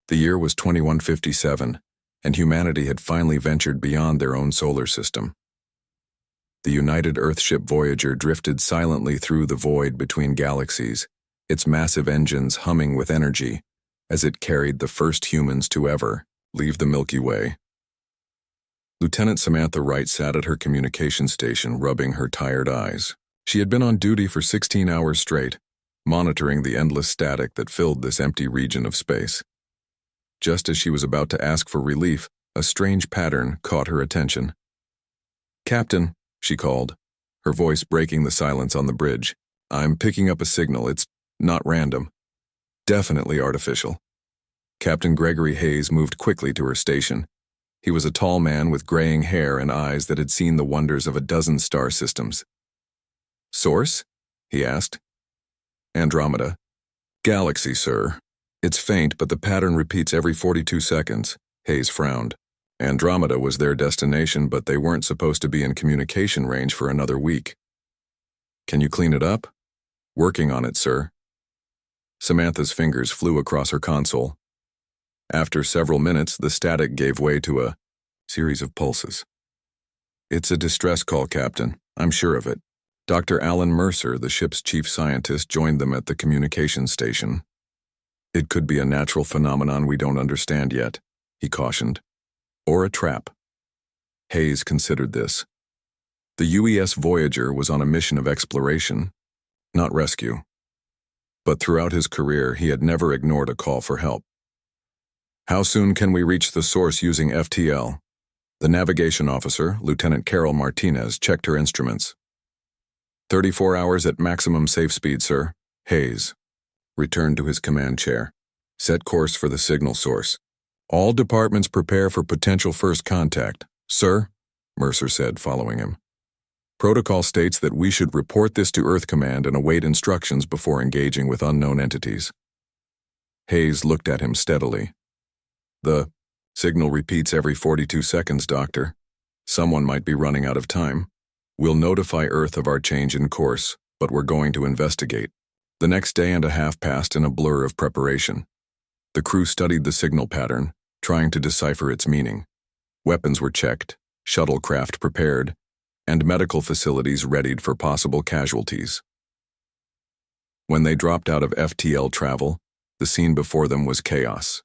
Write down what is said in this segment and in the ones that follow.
The year was 2157, and humanity had finally ventured beyond their own solar system. The United Earthship Voyager drifted silently through the void between galaxies, its massive engines humming with energy as it carried the first humans to ever leave the Milky Way. Lieutenant Samantha Wright sat at her communication station, rubbing her tired eyes. She had been on duty for 16 hours straight, monitoring the endless static that filled this empty region of space. Just as she was about to ask for relief, a strange pattern caught her attention. "Captain," she called, her voice breaking the silence on the bridge. "I'm picking up a signal. It's not random. Definitely artificial." Captain Gregory Hayes moved quickly to her station. He was a tall man with graying hair and eyes that had seen the wonders of a dozen star systems. "Source?" he asked. "Andromeda." "Galaxy, sir. It's faint, but the pattern repeats every 42 seconds. Hayes frowned. Andromeda was their destination, but they weren't supposed to be in communication range for another week. "Can you clean it up?" "Working on it, sir." Samantha's fingers flew across her console. After several minutes, the static gave way to a series of pulses. "It's a distress call, Captain. I'm sure of it." Dr. Alan Mercer, the ship's chief scientist, joined them at the communications station. "It could be a natural phenomenon we don't understand yet," he cautioned. "Or a trap." Hayes considered this. The UES Voyager was on a mission of exploration, not rescue. But throughout his career, he had never ignored a call for help. "How soon can we reach the source using FTL?" The navigation officer, Lieutenant Carol Martinez, checked her instruments. 34 hours at maximum safe speed, sir." Hayes returned to his command chair. "Set course for the signal source. All departments prepare for potential first contact." "Sir," Mercer said, following him. "Protocol states that we should report this to Earth Command and await instructions before engaging with unknown entities." Hayes looked at him steadily. "The signal repeats every 42 seconds, Doctor. Someone might be running out of time. We'll notify Earth of our change in course, but we're going to investigate." The next day and a half passed in a blur of preparation. The crew studied the signal pattern, trying to decipher its meaning. Weapons were checked, shuttlecraft prepared, and medical facilities readied for possible casualties. When they dropped out of FTL travel, the scene before them was chaos.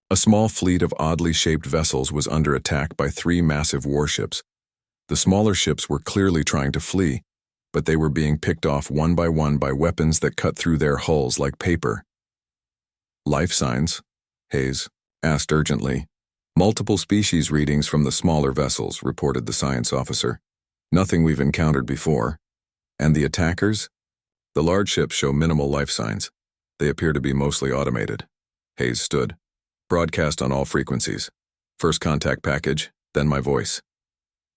A small fleet of oddly shaped vessels was under attack by 3 massive warships. The smaller ships were clearly trying to flee, but they were being picked off one by weapons that cut through their hulls like paper. "Life signs?" Hayes asked urgently. "Multiple species readings from the smaller vessels," reported the science officer. "Nothing we've encountered before." "And the attackers?" "The large ships show minimal life signs. They appear to be mostly automated." Hayes stood. "Broadcast on all frequencies. First contact package, then my voice."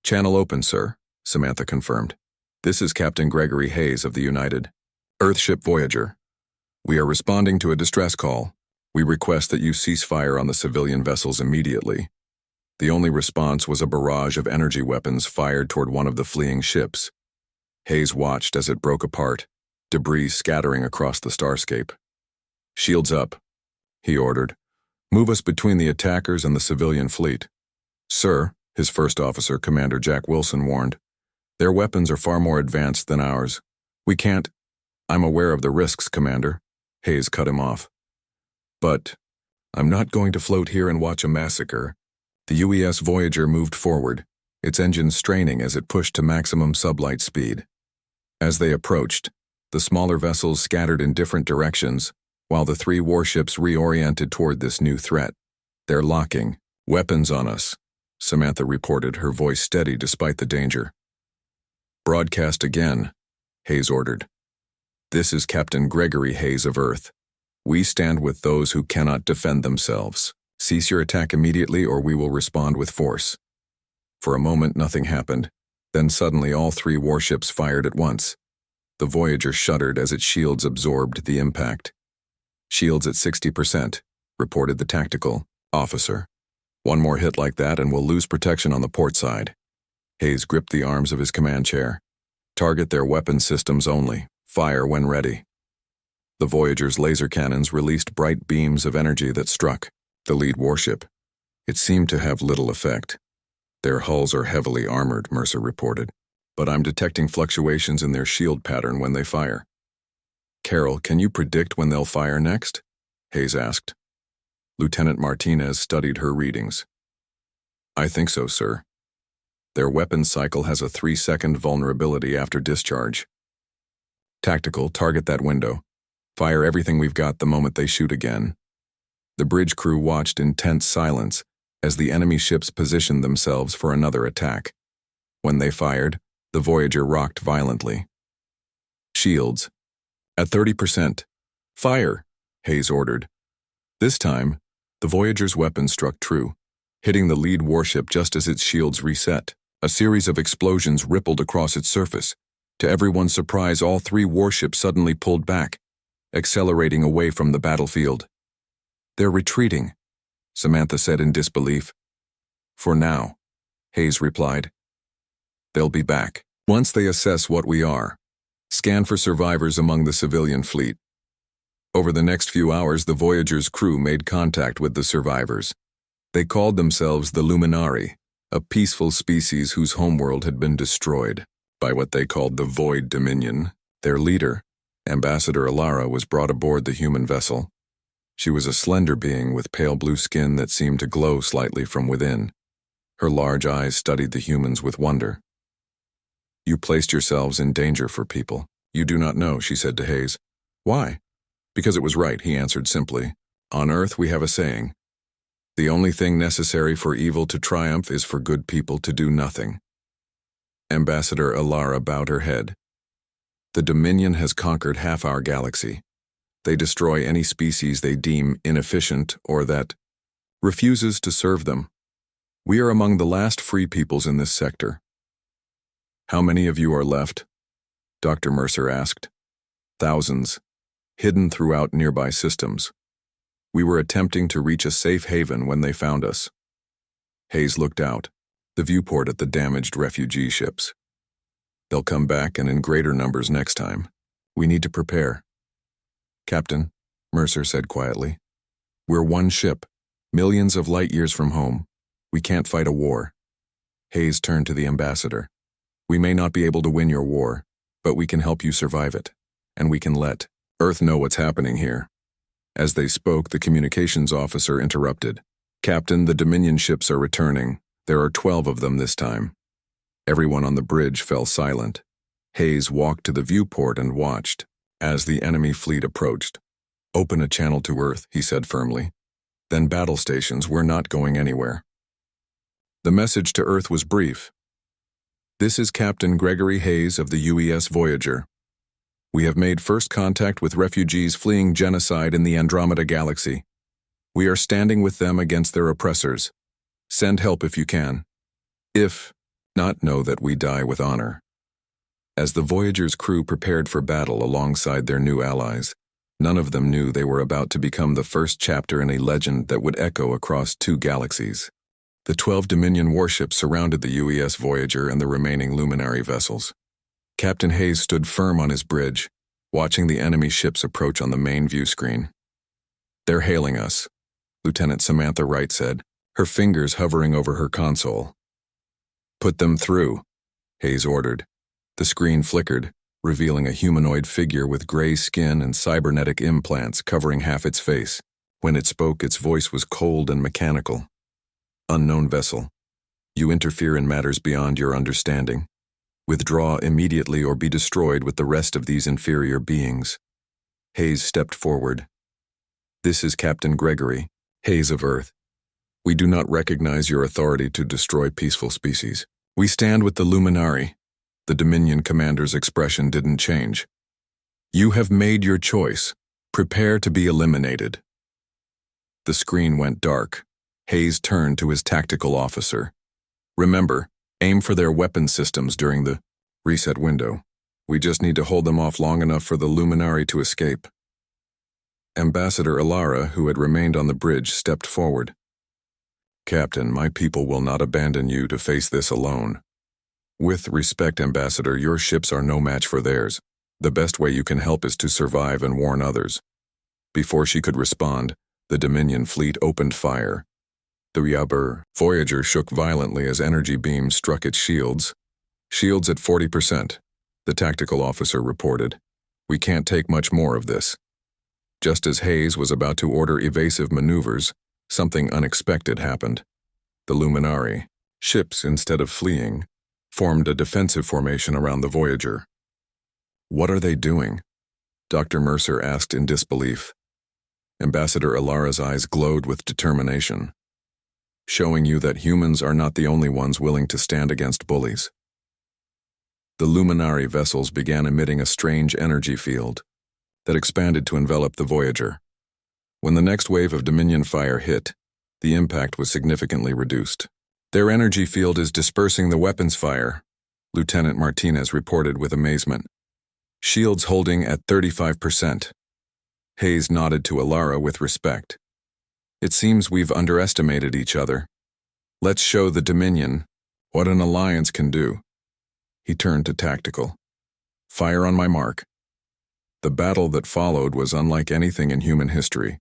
"Channel open, sir," Samantha confirmed. "This is Captain Gregory Hayes of the United Earthship Voyager. We are responding to a distress call. We request that you cease fire on the civilian vessels immediately." The only response was a barrage of energy weapons fired toward one of the fleeing ships. Hayes watched as it broke apart, debris scattering across the starscape. "Shields up," he ordered. "Move us between the attackers and the civilian fleet." "Sir," his first officer, Commander Jack Wilson, warned, "their weapons are far more advanced than ours. We can't—" "I'm aware of the risks, Commander," Hayes cut him off. "But I'm not going to float here and watch a massacre." The UES Voyager moved forward, its engines straining as it pushed to maximum sublight speed. As they approached, the smaller vessels scattered in different directions, while the 3 warships reoriented toward this new threat. "They're locking weapons on us," Samantha reported, her voice steady despite the danger. "Broadcast again," Hayes ordered. "This is Captain Gregory Hayes of Earth. We stand with those who cannot defend themselves. Cease your attack immediately or we will respond with force." For a moment nothing happened, then suddenly all 3 warships fired at once. The Voyager shuddered as its shields absorbed the impact. "Shields at 60%, reported the tactical officer. "One more hit like that and we'll lose protection on the port side." Hayes gripped the arms of his command chair. "Target their weapon systems only. Fire when ready." The Voyager's laser cannons released bright beams of energy that struck, The lead warship. It seemed to have little effect. Their hulls are heavily armored, Mercer reported, but I'm detecting fluctuations in their shield pattern when they fire. Carol, can you predict when they'll fire next? Hayes asked. Lieutenant Martinez studied her readings. I think so, sir. Their weapons cycle has a 3-second vulnerability after discharge. Tactical, target that window. Fire everything we've got the moment they shoot again. The bridge crew watched in tense silence as the enemy ships positioned themselves for another attack. When they fired, the Voyager rocked violently. Shields. At 30%. Fire, Hayes ordered. This time, the Voyager's weapon struck true, hitting the lead warship just as its shields reset. A series of explosions rippled across its surface. To everyone's surprise, all 3 warships suddenly pulled back, accelerating away from the battlefield. They're retreating, Samantha said in disbelief. For now, Hayes replied. They'll be back. Once they assess what we are, scan for survivors among the civilian fleet. Over the next few hours, the Voyager's crew made contact with the survivors. They called themselves the Luminari, a peaceful species whose homeworld had been destroyed by what they called the Void Dominion. Their leader, Ambassador Alara, was brought aboard the human vessel. She was a slender being with pale blue skin that seemed to glow slightly from within. Her large eyes studied the humans with wonder. You placed yourselves in danger for people. You do not know, she said to Hayes. Why? Because it was right, he answered simply. On Earth we have a saying. The only thing necessary for evil to triumph is for good people to do nothing. Ambassador Alara bowed her head. The Dominion has conquered half our galaxy. They destroy any species they deem inefficient or that refuses to serve them. We are among the last free peoples in this sector. How many of you are left? Dr. Mercer asked. Thousands, hidden throughout nearby systems. We were attempting to reach a safe haven when they found us. Hayes looked out, the viewport at the damaged refugee ships. They'll come back and in greater numbers next time. We need to prepare. Captain, Mercer said quietly. We're one ship, millions of light years from home. We can't fight a war. Hayes turned to the ambassador. We may not be able to win your war, but we can help you survive it, and we can let Earth know what's happening here. As they spoke, the communications officer interrupted. Captain, the Dominion ships are returning. There are 12 of them this time. Everyone on the bridge fell silent. Hayes walked to the viewport and watched as the enemy fleet approached. Open a channel to Earth, he said firmly. Then battle stations, we're not going anywhere. The message to Earth was brief. This is Captain Gregory Hayes of the UES Voyager. We have made first contact with refugees fleeing genocide in the Andromeda Galaxy. We are standing with them against their oppressors. Send help if you can. If not, know that we die with honor. As the Voyager's crew prepared for battle alongside their new allies, none of them knew they were about to become the first chapter in a legend that would echo across 2 galaxies. The 12 Dominion warships surrounded the UES Voyager and the remaining Luminary vessels. Captain Hayes stood firm on his bridge, watching the enemy ships approach on the main view screen. They're hailing us, Lieutenant Samantha Wright said, her fingers hovering over her console. Put them through, Hayes ordered. The screen flickered, revealing a humanoid figure with gray skin and cybernetic implants covering half its face. When it spoke, its voice was cold and mechanical. Unknown vessel. You interfere in matters beyond your understanding. Withdraw immediately or be destroyed with the rest of these inferior beings. Hayes stepped forward. This is Captain Gregory, Hayes of Earth. We do not recognize your authority to destroy peaceful species. We stand with the Luminari. The Dominion commander's expression didn't change. You have made your choice. Prepare to be eliminated. The screen went dark. Hayes turned to his tactical officer. Remember, aim for their weapon systems during the reset window. We just need to hold them off long enough for the Luminari to escape. Ambassador Alara, who had remained on the bridge, stepped forward. Captain, my people will not abandon you to face this alone. With respect, Ambassador, your ships are no match for theirs. The best way you can help is to survive and warn others. Before she could respond, The Dominion fleet opened fire. The Yabur Voyager shook violently as energy beams struck its shields. Shields at 40%, the tactical officer reported. We can't take much more of this. Just as Hayes was about to order evasive maneuvers, something unexpected happened. The Luminari, ships instead of fleeing, formed a defensive formation around the Voyager. What are they doing? Dr. Mercer asked in disbelief. Ambassador Alara's eyes glowed with determination. Showing you that humans are not the only ones willing to stand against bullies. The Luminari vessels began emitting a strange energy field that expanded to envelop the Voyager. When the next wave of Dominion fire hit, the impact was significantly reduced. Their energy field is dispersing the weapons fire, Lieutenant Martinez reported with amazement. Shields holding at 35%. Hayes nodded to Alara with respect. It seems we've underestimated each other. Let's show the Dominion what an alliance can do. He turned to tactical. Fire on my mark. The battle that followed was unlike anything in human history.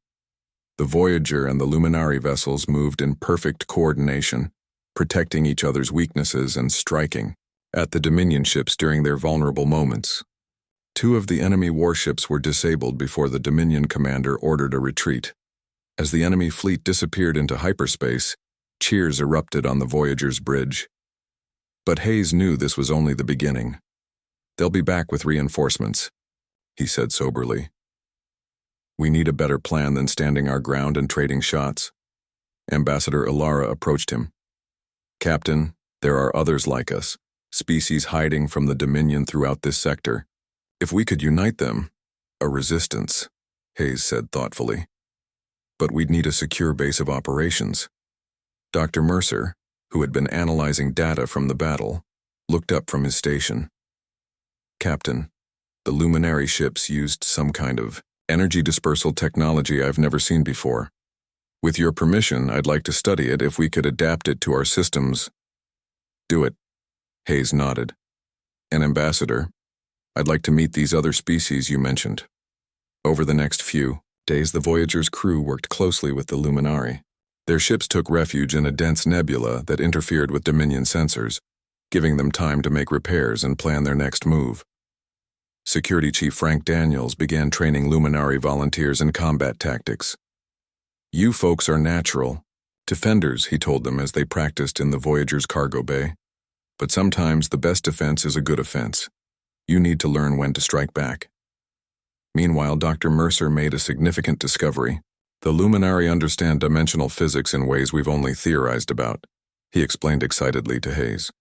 The Voyager and the Luminari vessels moved in perfect coordination, protecting each other's weaknesses and striking at the Dominion ships during their vulnerable moments. 2 of the enemy warships were disabled before the Dominion commander ordered a retreat. As the enemy fleet disappeared into hyperspace, cheers erupted on the Voyager's bridge. But Hayes knew this was only the beginning. They'll be back with reinforcements, he said soberly. We need a better plan than standing our ground and trading shots. Ambassador Alara approached him. Captain, there are others like us, species hiding from the Dominion throughout this sector. If we could unite them, a resistance, Hayes said thoughtfully. But we'd need a secure base of operations. Dr. Mercer, who had been analyzing data from the battle, looked up from his station. Captain, the Luminary ships used some kind of energy dispersal technology I've never seen before. With your permission, I'd like to study it if we could adapt it to our systems. Do it, Hayes nodded. And Ambassador, I'd like to meet these other species you mentioned. Over the next few days, the Voyager's crew worked closely with the Luminari. Their ships took refuge in a dense nebula that interfered with Dominion sensors, giving them time to make repairs and plan their next move. Security Chief Frank Daniels began training Luminari volunteers in combat tactics. You folks are natural defenders, he told them as they practiced in the Voyager's cargo bay. But sometimes the best defense is a good offense. You need to learn when to strike back. Meanwhile, Dr. Mercer made a significant discovery. The Luminari understand dimensional physics in ways we've only theorized about, he explained excitedly to Hayes.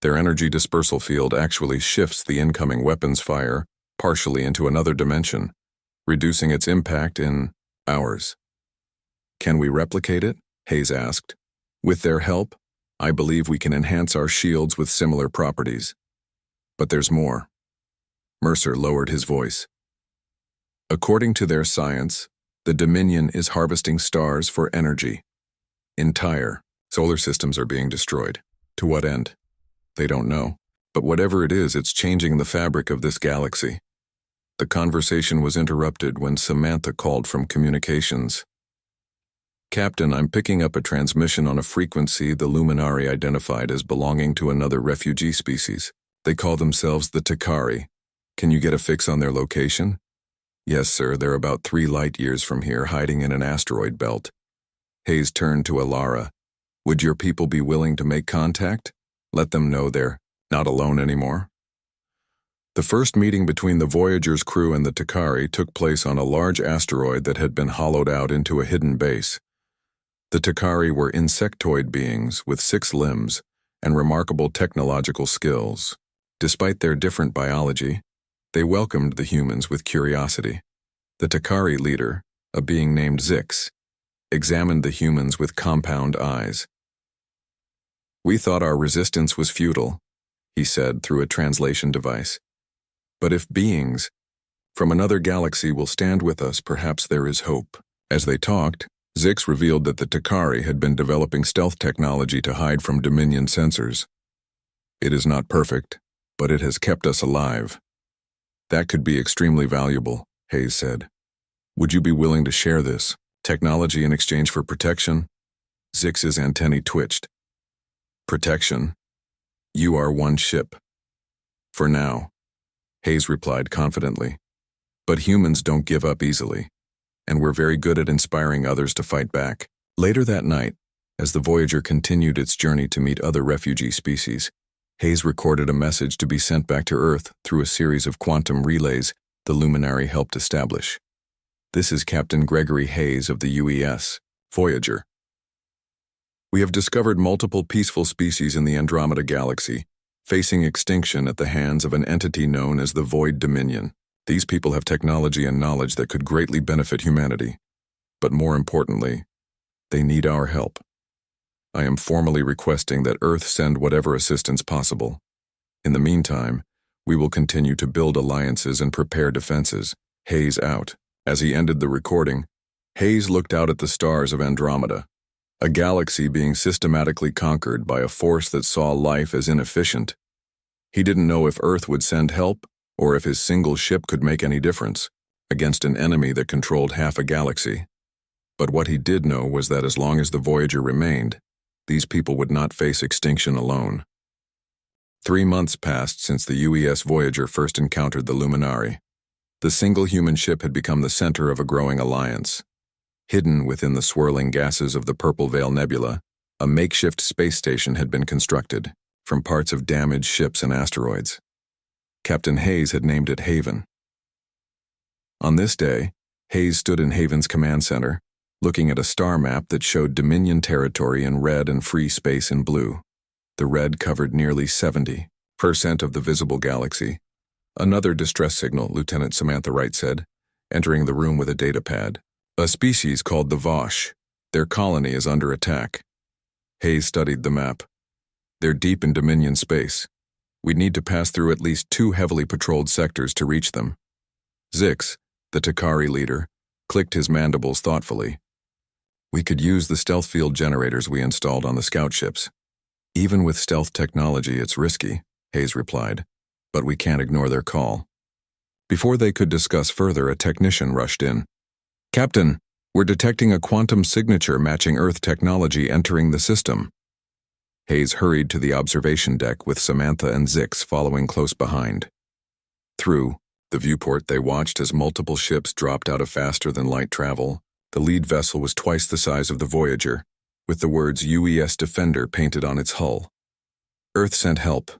Their energy dispersal field actually shifts the incoming weapons fire partially into another dimension, reducing its impact in hours. Can we replicate it? Hayes asked. With their help, I believe we can enhance our shields with similar properties. But there's more. Mercer lowered his voice. According to their science, the Dominion is harvesting stars for energy. Entire solar systems are being destroyed. To what end? They don't know. But whatever it is, it's changing the fabric of this galaxy. The conversation was interrupted when Samantha called from communications. Captain, I'm picking up a transmission on a frequency the Luminari identified as belonging to another refugee species. They call themselves the Takari. Can you get a fix on their location? Yes, sir, they're about 3 light years from here, hiding in an asteroid belt. Hayes turned to Alara. Would your people be willing to make contact? Let them know they're not alone anymore. The first meeting between the Voyager's crew and the Takari took place on a large asteroid that had been hollowed out into a hidden base. The Takari were insectoid beings with 6 limbs and remarkable technological skills. Despite their different biology, they welcomed the humans with curiosity. The Takari leader, a being named Zix, examined the humans with compound eyes. We thought our resistance was futile, he said through a translation device. But if beings from another galaxy will stand with us, perhaps there is hope. As they talked, Zix revealed that the Takari had been developing stealth technology to hide from Dominion sensors. It is not perfect, but it has kept us alive. That could be extremely valuable, Hayes said. Would you be willing to share this? Technology in exchange for protection? Zix's antennae twitched. Protection? You are one ship. For now, Hayes replied confidently. But humans don't give up easily, and we're very good at inspiring others to fight back. Later that night, as the Voyager continued its journey to meet other refugee species, Hayes recorded a message to be sent back to Earth through a series of quantum relays the Luminary helped establish. This is Captain Gregory Hayes of the UES, Voyager. We have discovered multiple peaceful species in the Andromeda Galaxy, facing extinction at the hands of an entity known as the Void Dominion. These people have technology and knowledge that could greatly benefit humanity. But more importantly, they need our help. I am formally requesting that Earth send whatever assistance possible. In the meantime, we will continue to build alliances and prepare defenses. Hayes out. As he ended the recording, Hayes looked out at the stars of Andromeda, a galaxy being systematically conquered by a force that saw life as inefficient. He didn't know if Earth would send help or if his single ship could make any difference against an enemy that controlled half a galaxy. But what he did know was that as long as the Voyager remained, these people would not face extinction alone. 3 months passed since the UES Voyager first encountered the Luminary. The single human ship had become the center of a growing alliance. Hidden within the swirling gases of the Purple Veil Nebula, a makeshift space station had been constructed from parts of damaged ships and asteroids. Captain Hayes had named it Haven. On this day, Hayes stood in Haven's command center, looking at a star map that showed Dominion territory in red and free space in blue. The red covered nearly 70% of the visible galaxy. Another distress signal, Lieutenant Samantha Wright said, entering the room with a data pad. A species called the Vosh. Their colony is under attack. Hayes studied the map. They're deep in Dominion space. We'd need to pass through at least 2 heavily patrolled sectors to reach them. Zix, the Takari leader, clicked his mandibles thoughtfully. We could use the stealth field generators we installed on the scout ships. Even with stealth technology, it's risky, Hayes replied, but we can't ignore their call. Before they could discuss further, a technician rushed in. Captain, we're detecting a quantum signature matching Earth technology entering the system. Hayes hurried to the observation deck with Samantha and Zix following close behind. Through the viewport, they watched as multiple ships dropped out of faster-than-light travel. The lead vessel was twice the size of the Voyager, with the words UES Defender painted on its hull. Earth sent help,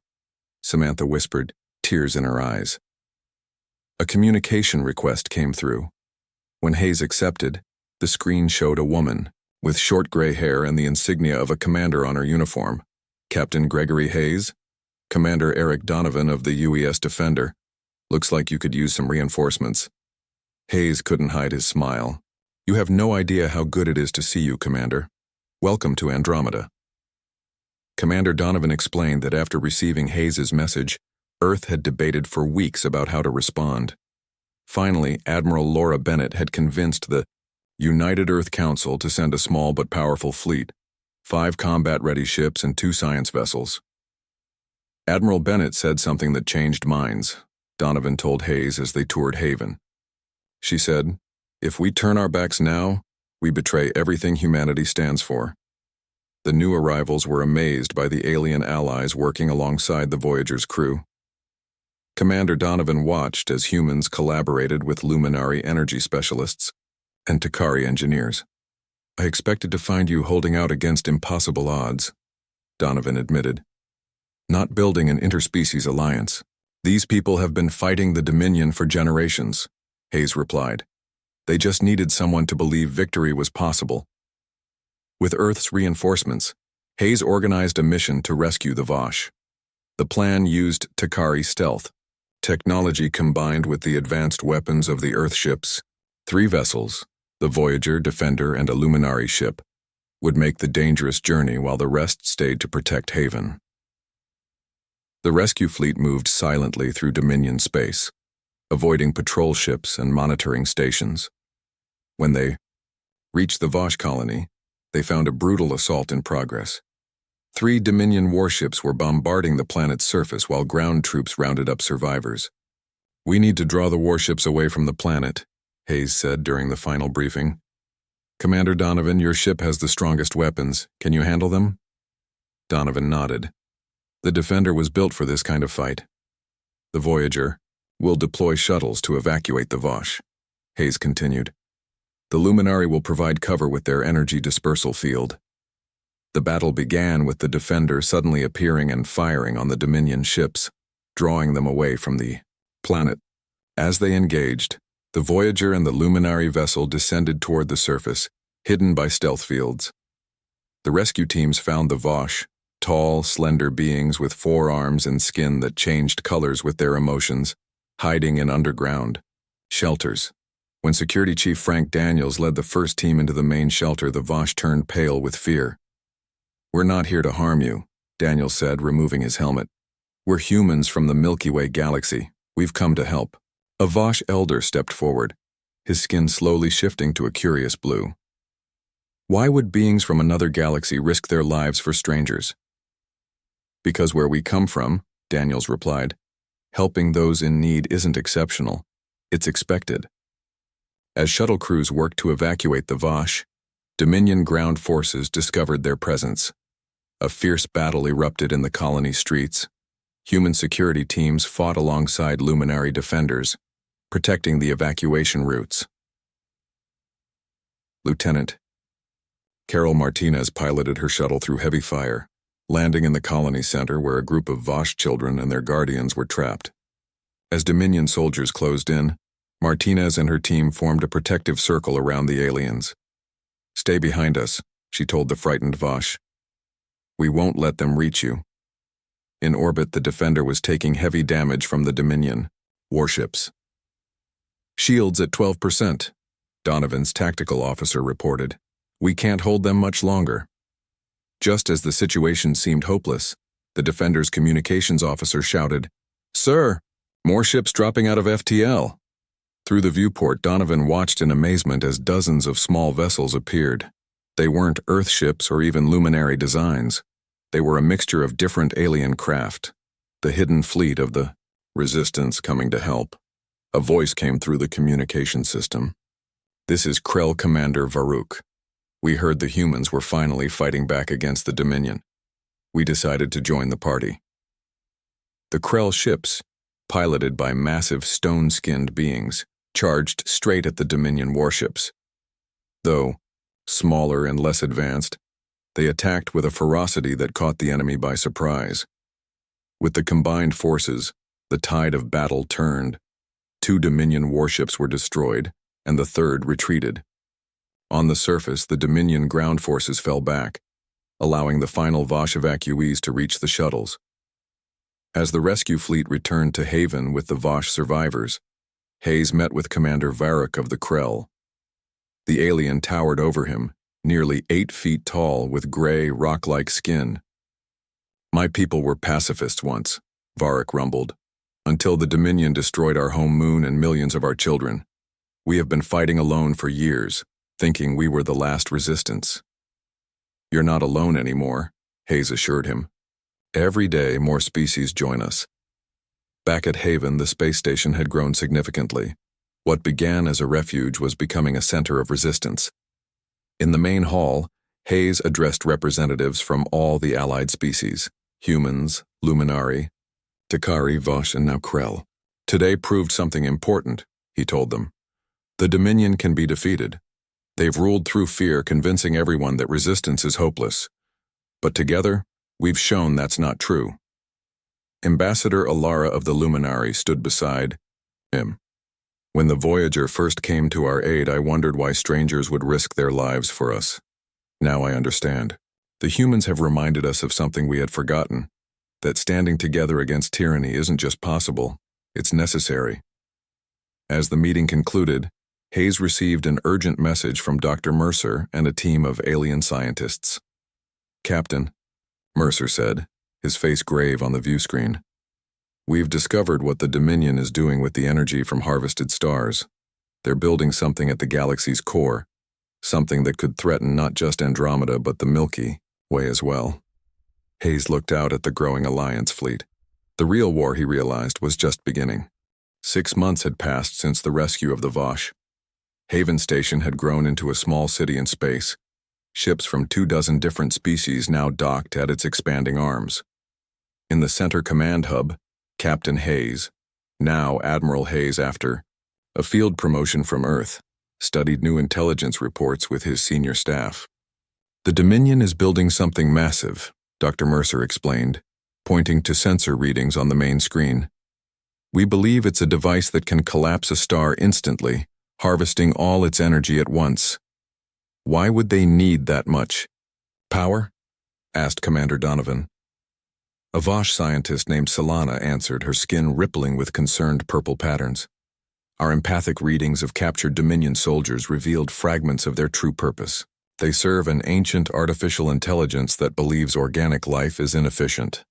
Samantha whispered, tears in her eyes. A communication request came through. When Hayes accepted, the screen showed a woman, with short gray hair and the insignia of a commander on her uniform. Captain Gregory Hayes? Commander Eric Donovan of the UES Defender. Looks like you could use some reinforcements. Hayes couldn't hide his smile. You have no idea how good it is to see you, Commander. Welcome to Andromeda. Commander Donovan explained that after receiving Hayes's message, Earth had debated for weeks about how to respond. Finally, Admiral Laura Bennett had convinced the United Earth Council to send a small but powerful fleet, 5 combat-ready ships and 2 science vessels. Admiral Bennett said something that changed minds, Donovan told Hayes as they toured Haven. She said, if we turn our backs now, we betray everything humanity stands for. The new arrivals were amazed by the alien allies working alongside the Voyager's crew. Commander Donovan watched as humans collaborated with Luminary energy specialists and Takari engineers. I expected to find you holding out against impossible odds, Donovan admitted. Not building an interspecies alliance. These people have been fighting the Dominion for generations, Hayes replied. They just needed someone to believe victory was possible. With Earth's reinforcements, Hayes organized a mission to rescue the Vosh. The plan used Takari stealth, technology combined with the advanced weapons of the Earth ships. 3 vessels, the Voyager, Defender, and a Luminary ship, would make the dangerous journey while the rest stayed to protect Haven. The rescue fleet moved silently through Dominion space, avoiding patrol ships and monitoring stations. When they reached the Vosh colony, they found a brutal assault in progress. 3 Dominion warships were bombarding the planet's surface while ground troops rounded up survivors. We need to draw the warships away from the planet, Hayes said during the final briefing. Commander Donovan, your ship has the strongest weapons. Can you handle them? Donovan nodded. The Defender was built for this kind of fight. The Voyager will deploy shuttles to evacuate the Vosh, Hayes continued. The Luminari will provide cover with their energy dispersal field. The battle began with the Defender suddenly appearing and firing on the Dominion ships, drawing them away from the planet. As they engaged, the Voyager and the Luminari vessel descended toward the surface, hidden by stealth fields. The rescue teams found the Vosh, tall, slender beings with forearms and skin that changed colors with their emotions, hiding in underground shelters. When Security Chief Frank Daniels led the first team into the main shelter, the Vosh turned pale with fear. "We're not here to harm you," Daniels said, removing his helmet. "We're humans from the Milky Way galaxy. We've come to help." A Vosh elder stepped forward, his skin slowly shifting to a curious blue. "Why would beings from another galaxy risk their lives for strangers?" "Because where we come from," Daniels replied, "helping those in need isn't exceptional. It's expected." As shuttle crews worked to evacuate the Vosh, Dominion ground forces discovered their presence. A fierce battle erupted in the colony streets. Human security teams fought alongside Luminari defenders, protecting the evacuation routes. Lieutenant Carol Martinez piloted her shuttle through heavy fire, landing in the colony center where a group of Vosh children and their guardians were trapped. As Dominion soldiers closed in, Martinez and her team formed a protective circle around the aliens. "Stay behind us," she told the frightened Vosh. "We won't let them reach you." In orbit, the Defender was taking heavy damage from the Dominion warships. "Shields at 12%, Donovan's tactical officer reported. "We can't hold them much longer." Just as the situation seemed hopeless, the Defender's communications officer shouted, "Sir, more ships dropping out of FTL." Through the viewport, Donovan watched in amazement as dozens of small vessels appeared. They weren't Earth ships or even Luminary designs. They were a mixture of different alien craft, the hidden fleet of the Resistance coming to help. A voice came through the communication system. "This is Krell Commander Varuk. We heard the humans were finally fighting back against the Dominion. We decided to join the party." The Krell ships, piloted by massive stone-skinned beings, charged straight at the Dominion warships. Though smaller and less advanced, they attacked with a ferocity that caught the enemy by surprise. With the combined forces, the tide of battle turned. 2 Dominion warships were destroyed, and the third retreated. On the surface, the Dominion ground forces fell back, allowing the final Vosh evacuees to reach the shuttles. As the rescue fleet returned to Haven with the Vosh survivors, Hayes met with Commander Varric of the Krell. The alien towered over him, nearly 8 feet tall with gray, rock-like skin. "My people were pacifists once," Varric rumbled, "until the Dominion destroyed our home moon and millions of our children. We have been fighting alone for years, thinking we were the last resistance." "You're not alone anymore," Hayes assured him. "Every day, more species join us." Back at Haven, the space station had grown significantly. What began as a refuge was becoming a center of resistance. In the main hall, Hayes addressed representatives from all the allied species, humans, Luminari, Takari, Vosh, and now Krell. "Today proved something important," he told them. "The Dominion can be defeated. They've ruled through fear, convincing everyone that resistance is hopeless. But together, we've shown that's not true." Ambassador Alara of the Luminari stood beside him. "When the Voyager first came to our aid, I wondered why strangers would risk their lives for us. Now I understand. The humans have reminded us of something we had forgotten, that standing together against tyranny isn't just possible, it's necessary." As the meeting concluded, Hayes received an urgent message from Dr. Mercer and a team of alien scientists. "Captain," Mercer said, his face grave on the view screen, "we've discovered what the Dominion is doing with the energy from harvested stars. They're building something at the galaxy's core, something that could threaten not just Andromeda but the Milky Way as well." Hayes looked out at the growing Alliance fleet. The real war, he realized, was just beginning. 6 months had passed since the rescue of the Vosh. Haven Station had grown into a small city in space. Ships from 24 different species now docked at its expanding arms. In the center command hub, Captain Hayes, now Admiral Hayes after a field promotion from Earth, studied new intelligence reports with his senior staff. "The Dominion is building something massive," Dr. Mercer explained, pointing to sensor readings on the main screen. "We believe it's a device that can collapse a star instantly, harvesting all its energy at once." "Why would they need that much power?" asked Commander Donovan. A Vosh scientist named Solana answered, her skin rippling with concerned purple patterns. "Our empathic readings of captured Dominion soldiers revealed fragments of their true purpose. They serve an ancient artificial intelligence that believes organic life is inefficient.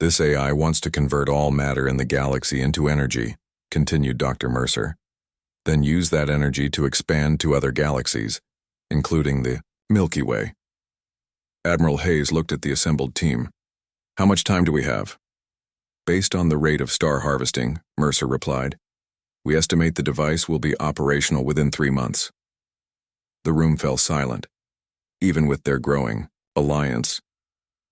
This AI wants to convert all matter in the galaxy into energy," continued Dr. Mercer, "then use that energy to expand to other galaxies, including the Milky Way." Admiral Hayes looked at the assembled team. "How much time do we have?" "Based on the rate of star harvesting," Mercer replied, "we estimate the device will be operational within 3 months. The room fell silent. Even with their growing alliance,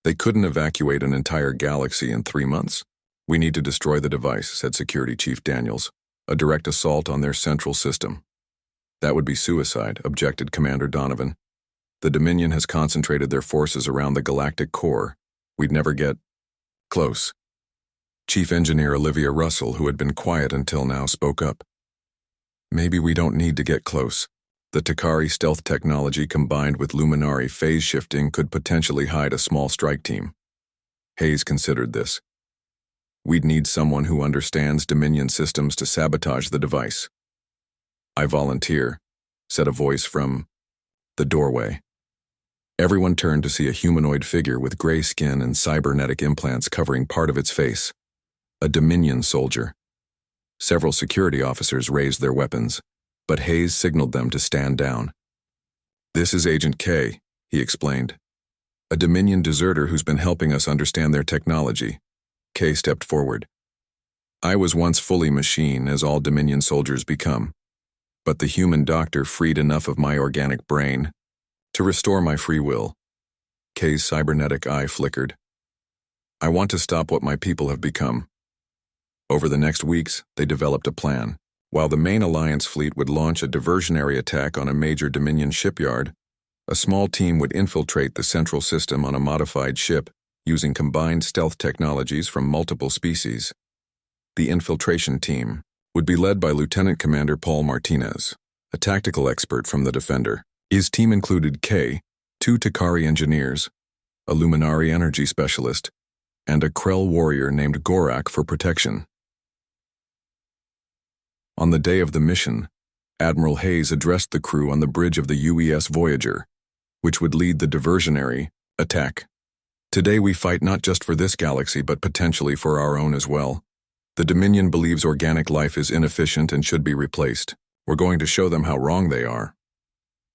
they couldn't evacuate an entire galaxy in 3 months. "We need to destroy the device," said Security Chief Daniels. "A direct assault on their central system." "That would be suicide," objected Commander Donovan. "The Dominion has concentrated their forces around the galactic core. We'd never get close." Chief Engineer Olivia Russell, who had been quiet until now, spoke up. "Maybe we don't need to get close. The Takari stealth technology combined with Luminari phase shifting could potentially hide a small strike team." Hayes considered this. "We'd need someone who understands Dominion systems to sabotage the device." "I volunteer," said a voice from the doorway. Everyone turned to see a humanoid figure with gray skin and cybernetic implants covering part of its face. A Dominion soldier. Several security officers raised their weapons, but Hayes signaled them to stand down. "This is Agent K," he explained. "A Dominion deserter who's been helping us understand their technology." K stepped forward. "I was once fully machine, as all Dominion soldiers become, but the human doctor freed enough of my organic brain to restore my free will." K's cybernetic eye flickered. "I want to stop what my people have become." Over the next weeks, they developed a plan. While the main Alliance fleet would launch a diversionary attack on a major Dominion shipyard, a small team would infiltrate the central system on a modified ship using combined stealth technologies from multiple species. The infiltration team would be led by Lieutenant Commander Paul Martinez, a tactical expert from the Defender. His team included K, 2 Takari engineers, a Luminari energy specialist, and a Krell warrior named Gorak for protection. On the day of the mission, Admiral Hayes addressed the crew on the bridge of the UES Voyager, which would lead the diversionary attack. "Today we fight not just for this galaxy but potentially for our own as well. The Dominion believes organic life is inefficient and should be replaced. We're going to show them how wrong they are."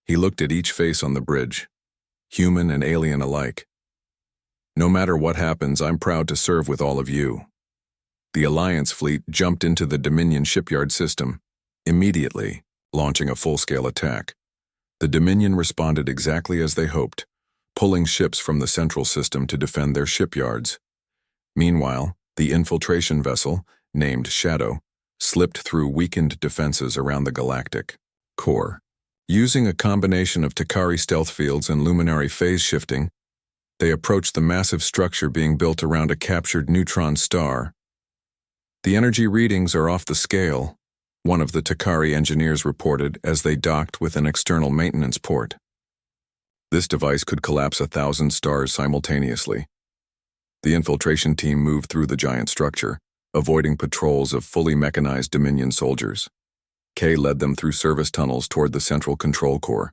He looked at each face on the bridge, human and alien alike. "No matter what happens, I'm proud to serve with all of you." The Alliance fleet jumped into the Dominion shipyard system, immediately launching a full-scale attack. The Dominion responded exactly as they hoped, pulling ships from the central system to defend their shipyards. Meanwhile, the infiltration vessel, named Shadow, slipped through weakened defenses around the galactic core. Using a combination of Takari stealth fields and Luminari phase shifting, they approached the massive structure being built around a captured neutron star. "The energy readings are off the scale," one of the Takari engineers reported as they docked with an external maintenance port. "This device could collapse 1,000 stars simultaneously." The infiltration team moved through the giant structure, avoiding patrols of fully mechanized Dominion soldiers. K led them through service tunnels toward the central control core.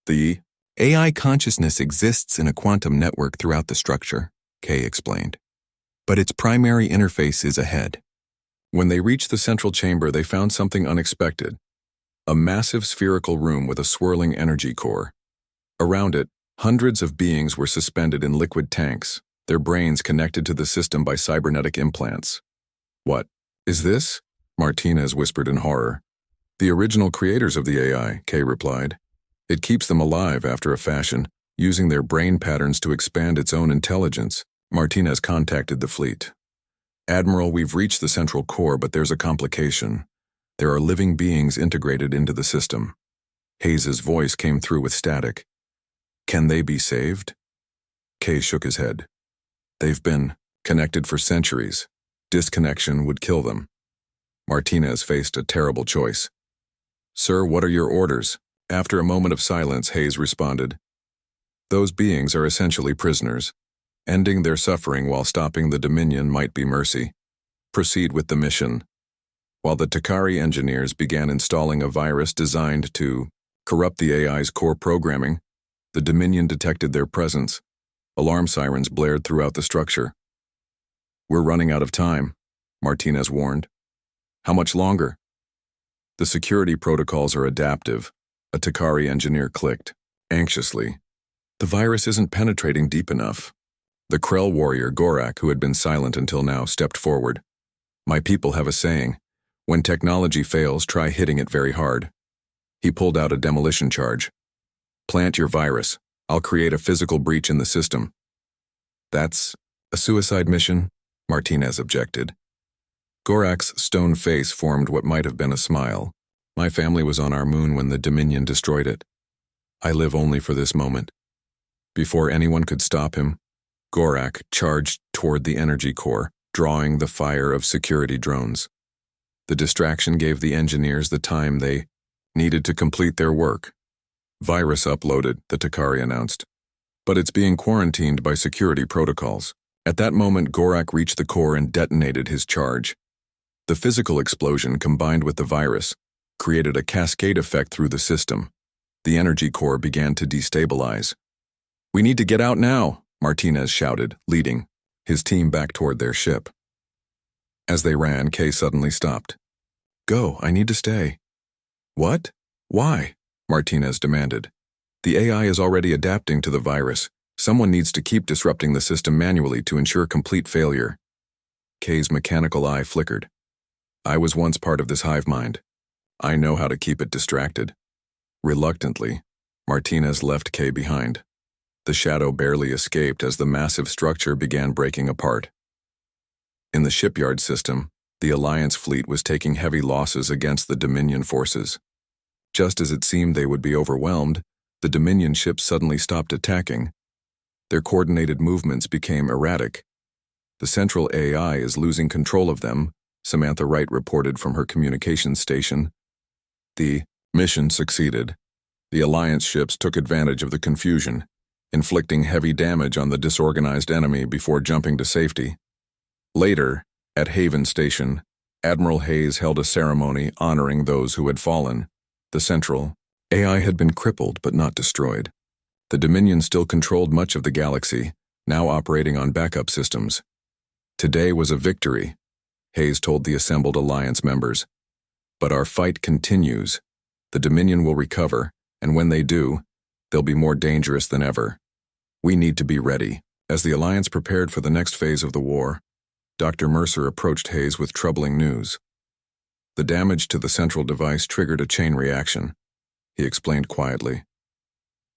"The AI consciousness exists in a quantum network throughout the structure," K explained, "but its primary interface is ahead." When they reached the central chamber, they found something unexpected: a massive spherical room with a swirling energy core. Around it, hundreds of beings were suspended in liquid tanks, their brains connected to the system by cybernetic implants. "What is this?" Martinez whispered in horror. The original creators of the AI, Kay replied. It keeps them alive after a fashion, using their brain patterns to expand its own intelligence. Martinez contacted the fleet. Admiral, we've reached the central core, but there's a complication. There are living beings integrated into the system. Hayes's voice came through with static. Can they be saved? Kay shook his head. They've been connected for centuries. Disconnection would kill them. Martinez faced a terrible choice. Sir, what are your orders? After a moment of silence, Hayes responded. Those beings are essentially prisoners. Ending their suffering while stopping the Dominion might be mercy. Proceed with the mission. While the Takari engineers began installing a virus designed to corrupt the AI's core programming, the Dominion detected their presence. Alarm sirens blared throughout the structure. We're running out of time, Martinez warned. How much longer? The security protocols are adaptive, a Takari engineer clicked, anxiously. The virus isn't penetrating deep enough. The Krell warrior Gorak, who had been silent until now, stepped forward. My people have a saying, when technology fails, try hitting it very hard. He pulled out a demolition charge. Plant your virus. I'll create a physical breach in the system. That's a suicide mission? Martinez objected. Gorak's stone face formed what might have been a smile. My family was on our moon when the Dominion destroyed it. I live only for this moment. Before anyone could stop him, Gorak charged toward the energy core, drawing the fire of security drones. The distraction gave the engineers the time they needed to complete their work. Virus uploaded, the Takari announced. But it's being quarantined by security protocols. At that moment, Gorak reached the core and detonated his charge. The physical explosion, combined with the virus, created a cascade effect through the system. The energy core began to destabilize. We need to get out now, Martinez shouted, leading his team back toward their ship. As they ran, Kay suddenly stopped. Go, I need to stay. What? Why? Martinez demanded. The AI is already adapting to the virus. Someone needs to keep disrupting the system manually to ensure complete failure. Kay's mechanical eye flickered. I was once part of this hive mind. I know how to keep it distracted. Reluctantly, Martinez left Kay behind. The shadow barely escaped as the massive structure began breaking apart. In the shipyard system, the Alliance fleet was taking heavy losses against the Dominion forces. Just as it seemed they would be overwhelmed, the Dominion ships suddenly stopped attacking. Their coordinated movements became erratic. The central AI is losing control of them, Samantha Wright reported from her communications station. The mission succeeded. The Alliance ships took advantage of the confusion, inflicting heavy damage on the disorganized enemy before jumping to safety. Later, at Haven Station, Admiral Hayes held a ceremony honoring those who had fallen. The central AI had been crippled but not destroyed. The Dominion still controlled much of the galaxy, now operating on backup systems. Today was a victory, Hayes told the assembled Alliance members. But our fight continues. The Dominion will recover, and when they do, they'll be more dangerous than ever. We need to be ready. As the Alliance prepared for the next phase of the war, Dr. Mercer approached Hayes with troubling news. The damage to the central device triggered a chain reaction, he explained quietly.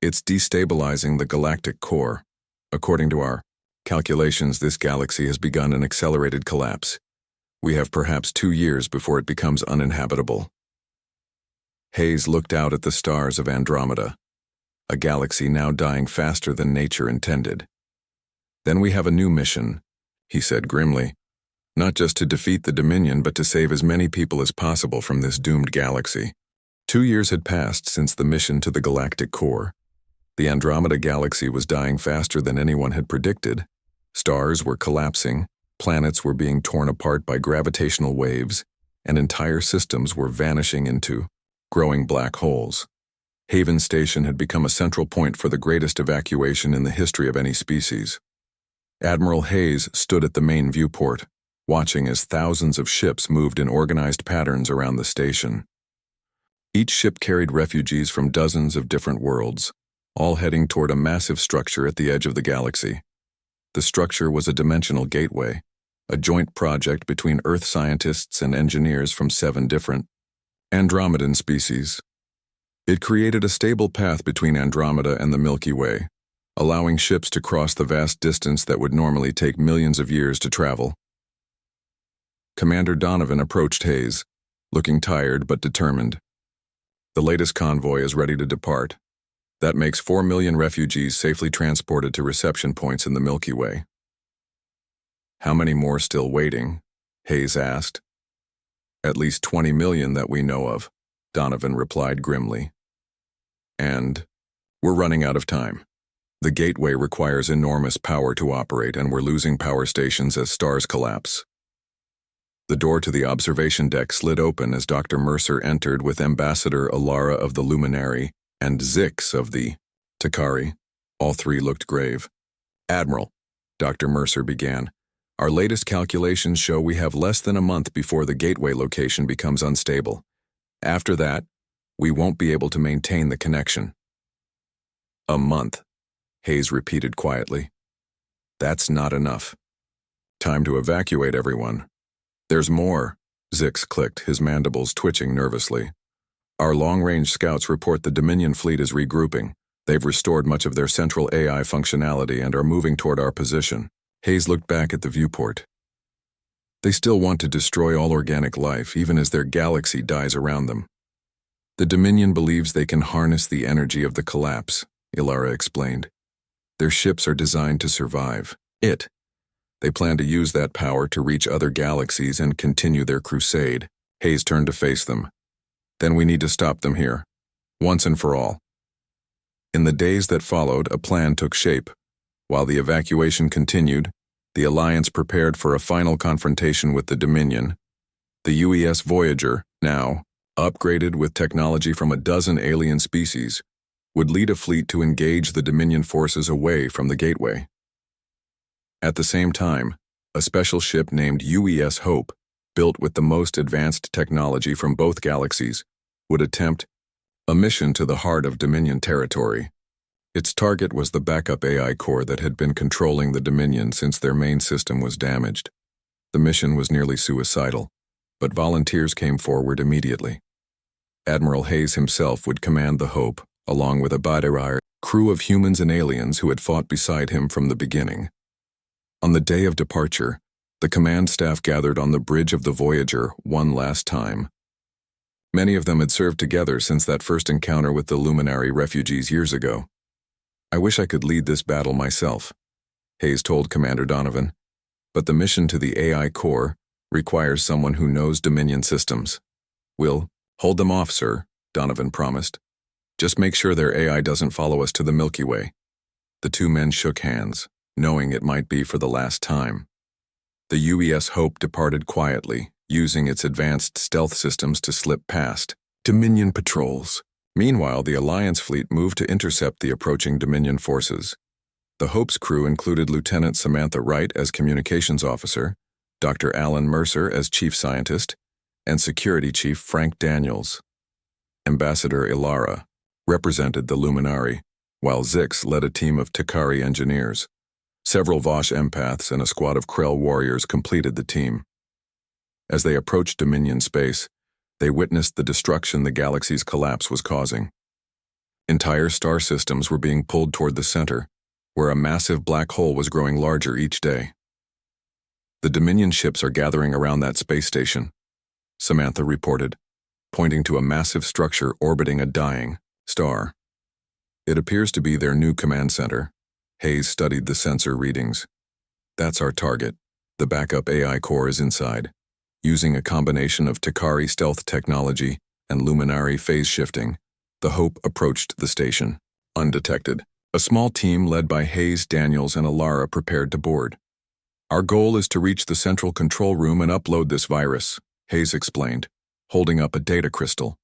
It's destabilizing the galactic core. According to our calculations, this galaxy has begun an accelerated collapse. We have perhaps 2 years before it becomes uninhabitable. Hayes looked out at the stars of Andromeda, a galaxy now dying faster than nature intended. Then we have a new mission, he said grimly, not just to defeat the Dominion, but to save as many people as possible from this doomed galaxy. 2 years had passed since the mission to the galactic core. The Andromeda galaxy was dying faster than anyone had predicted. Stars were collapsing, planets were being torn apart by gravitational waves, and entire systems were vanishing into growing black holes. Haven Station had become a central point for the greatest evacuation in the history of any species. Admiral Hayes stood at the main viewport, watching as thousands of ships moved in organized patterns around the station. Each ship carried refugees from dozens of different worlds, all heading toward a massive structure at the edge of the galaxy. The structure was a dimensional gateway, a joint project between Earth scientists and engineers from 7 different Andromedan species. It created a stable path between Andromeda and the Milky Way, allowing ships to cross the vast distance that would normally take millions of years to travel. Commander Donovan approached Hayes, looking tired but determined. The latest convoy is ready to depart. That makes 4 million refugees safely transported to reception points in the Milky Way. How many more still waiting? Hayes asked. At least 20 million that we know of, Donovan replied grimly. And we're running out of time. The gateway requires enormous power to operate, and we're losing power stations as stars collapse. The door to the observation deck slid open as Dr. Mercer entered with Ambassador Alara of the Luminary and Zix of the Takari. All three looked grave. Admiral, Dr. Mercer began, our latest calculations show we have less than a month before the gateway location becomes unstable. After that, we won't be able to maintain the connection. A month, Hayes repeated quietly. That's not enough. Time to evacuate everyone. There's more, Zix clicked, his mandibles twitching nervously. Our long-range scouts report the Dominion fleet is regrouping. They've restored much of their central AI functionality and are moving toward our position. Hayes looked back at the viewport. They still want to destroy all organic life, even as their galaxy dies around them. The Dominion believes they can harness the energy of the collapse, Ilara explained. Their ships are designed to survive. They plan to use that power to reach other galaxies and continue their crusade. Hayes turned to face them. Then we need to stop them here, once and for all. In the days that followed, a plan took shape. While the evacuation continued, the Alliance prepared for a final confrontation with the Dominion. The UES Voyager, now upgraded with technology from a dozen alien species, would lead a fleet to engage the Dominion forces away from the gateway. At the same time, a special ship named UES Hope, built with the most advanced technology from both galaxies, would attempt a mission to the heart of Dominion territory. Its target was the backup AI core that had been controlling the Dominion since their main system was damaged. The mission was nearly suicidal, but volunteers came forward immediately. Admiral Hayes himself would command the Hope, along with a Badarai crew of humans and aliens who had fought beside him from the beginning. On the day of departure, the command staff gathered on the bridge of the Voyager one last time. Many of them had served together since that first encounter with the Luminary refugees years ago. I wish I could lead this battle myself, Hayes told Commander Donovan, but the mission to the AI core requires someone who knows Dominion systems. We'll hold them off, sir, Donovan promised. Just make sure their AI doesn't follow us to the Milky Way. The two men shook hands, knowing it might be for the last time. The UES Hope departed quietly, using its advanced stealth systems to slip past Dominion patrols. Meanwhile, the Alliance fleet moved to intercept the approaching Dominion forces. The Hope's crew included Lieutenant Samantha Wright as communications officer, Dr. Alan Mercer as chief scientist, and Security Chief Frank Daniels. Ambassador Ilara represented the Luminari, while Zix led a team of Takari engineers. Several Vosh empaths and a squad of Krell warriors completed the team. As they approached Dominion space, they witnessed the destruction the galaxy's collapse was causing. Entire star systems were being pulled toward the center, where a massive black hole was growing larger each day. The Dominion ships are gathering around that space station, Samantha reported, pointing to a massive structure orbiting a dying star. It appears to be their new command center. Hayes studied the sensor readings. That's our target. The backup AI core is inside. Using a combination of Takari stealth technology and Luminary phase shifting, the Hope approached the station, undetected. A small team led by Hayes, Daniels, and Ilara prepared to board. Our goal is to reach the central control room and upload this virus, Hayes explained, holding up a data crystal.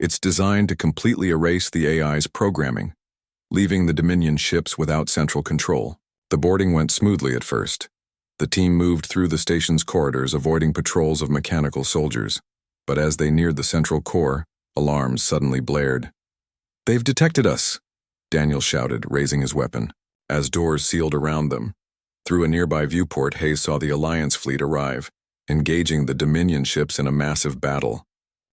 It's designed to completely erase the AI's programming, leaving the Dominion ships without central control. The boarding went smoothly at first. The team moved through the station's corridors, avoiding patrols of mechanical soldiers. But as they neared the central core, alarms suddenly blared. "They've detected us!" Daniel shouted, raising his weapon. As doors sealed around them, through a nearby viewport, Hayes saw the Alliance fleet arrive, engaging the Dominion ships in a massive battle.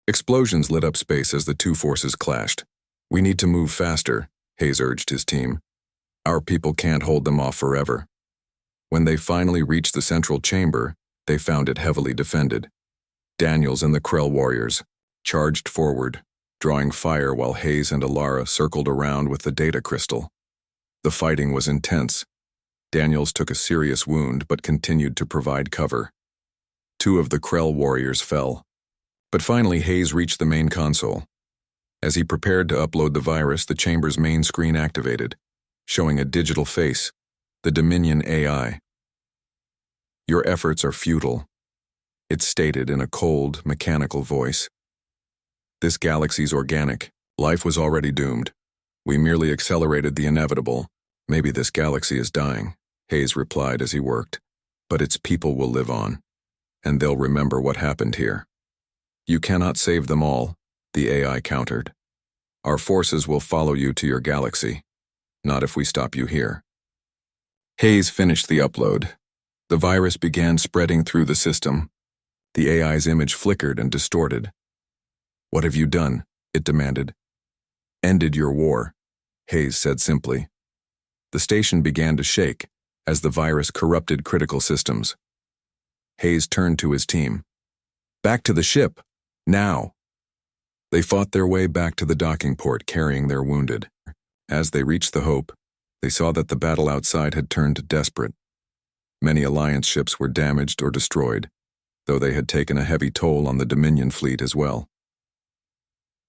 Explosions lit up space as the two forces clashed. "We need to move faster," Hayes urged his team. "Our people can't hold them off forever." When they finally reached the central chamber, they found it heavily defended. Daniels and the Krell warriors charged forward, drawing fire while Hayes and Alara circled around with the data crystal. The fighting was intense. Daniels took a serious wound but continued to provide cover. Two of the Krell warriors fell. But finally Hayes reached the main console. As he prepared to upload the virus, the chamber's main screen activated, showing a digital face, the Dominion AI. "Your efforts are futile," it stated in a cold, mechanical voice. "This galaxy's organic. Life was already doomed. We merely accelerated the inevitable. Maybe this galaxy is dying," Hayes replied as he worked. "But its people will live on, and they'll remember what happened here." "You cannot save them all," the AI countered. "Our forces will follow you to your galaxy. Not if we stop you here." Hayes finished the upload. The virus began spreading through the system. The AI's image flickered and distorted. "What have you done?" it demanded. "Ended your war," Hayes said simply. The station began to shake as the virus corrupted critical systems. Hayes turned to his team. "Back to the ship, now!" They fought their way back to the docking port carrying their wounded. As they reached the Hope, they saw that the battle outside had turned desperate. Many Alliance ships were damaged or destroyed, though they had taken a heavy toll on the Dominion fleet as well.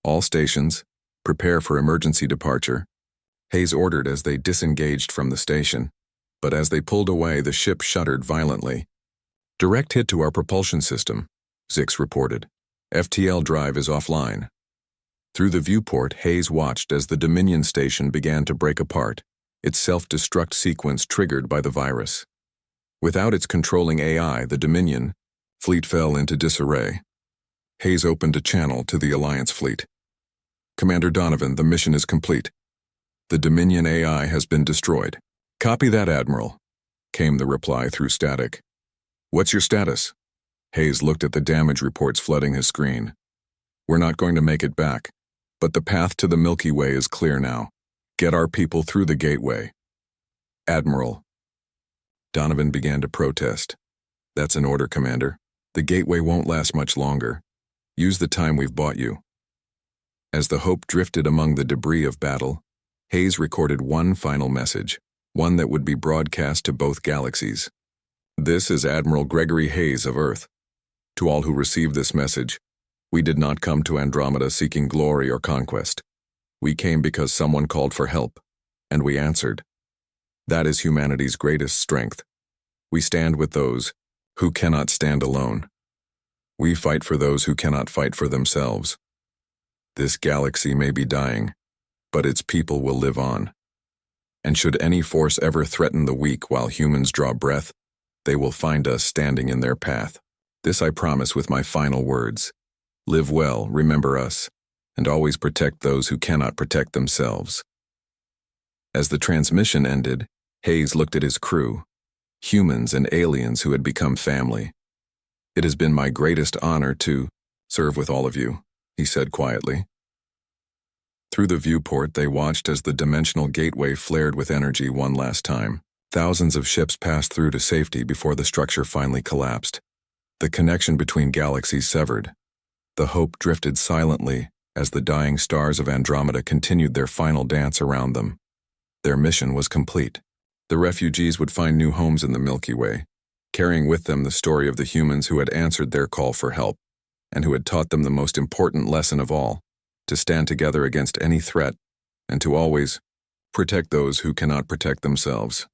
"All stations, prepare for emergency departure," Hayes ordered as they disengaged from the station. But as they pulled away, the ship shuddered violently. "Direct hit to our propulsion system," Zix reported. "FTL drive is offline." Through the viewport, Hayes watched as the Dominion station began to break apart, its self-destruct sequence triggered by the virus. Without its controlling AI, the Dominion fleet fell into disarray. Hayes opened a channel to the Alliance fleet. "Commander Donovan, the mission is complete. The Dominion AI has been destroyed." "Copy that, Admiral," came the reply through static. "What's your status?" Hayes looked at the damage reports flooding his screen. "We're not going to make it back, but the path to the Milky Way is clear now. Get our people through the gateway." "Admiral." Donovan began to protest. "That's an order, Commander. The gateway won't last much longer. Use the time we've bought you." As the Hope drifted among the debris of battle, Hayes recorded one final message, one that would be broadcast to both galaxies. "This is Admiral Gregory Hayes of Earth. To all who receive this message, we did not come to Andromeda seeking glory or conquest. We came because someone called for help, and we answered. That is humanity's greatest strength. We stand with those who cannot stand alone. We fight for those who cannot fight for themselves. This galaxy may be dying, but its people will live on. And should any force ever threaten the weak while humans draw breath, they will find us standing in their path. This I promise with my final words. Live well, remember us, and always protect those who cannot protect themselves." As the transmission ended, Hayes looked at his crew, humans and aliens who had become family. "It has been my greatest honor to serve with all of you," he said quietly. Through the viewport, they watched as the dimensional gateway flared with energy one last time. Thousands of ships passed through to safety before the structure finally collapsed. The connection between galaxies severed. The Hope drifted silently as the dying stars of Andromeda continued their final dance around them. Their mission was complete. The refugees would find new homes in the Milky Way, carrying with them the story of the humans who had answered their call for help, and who had taught them the most important lesson of all, to stand together against any threat, and to always protect those who cannot protect themselves.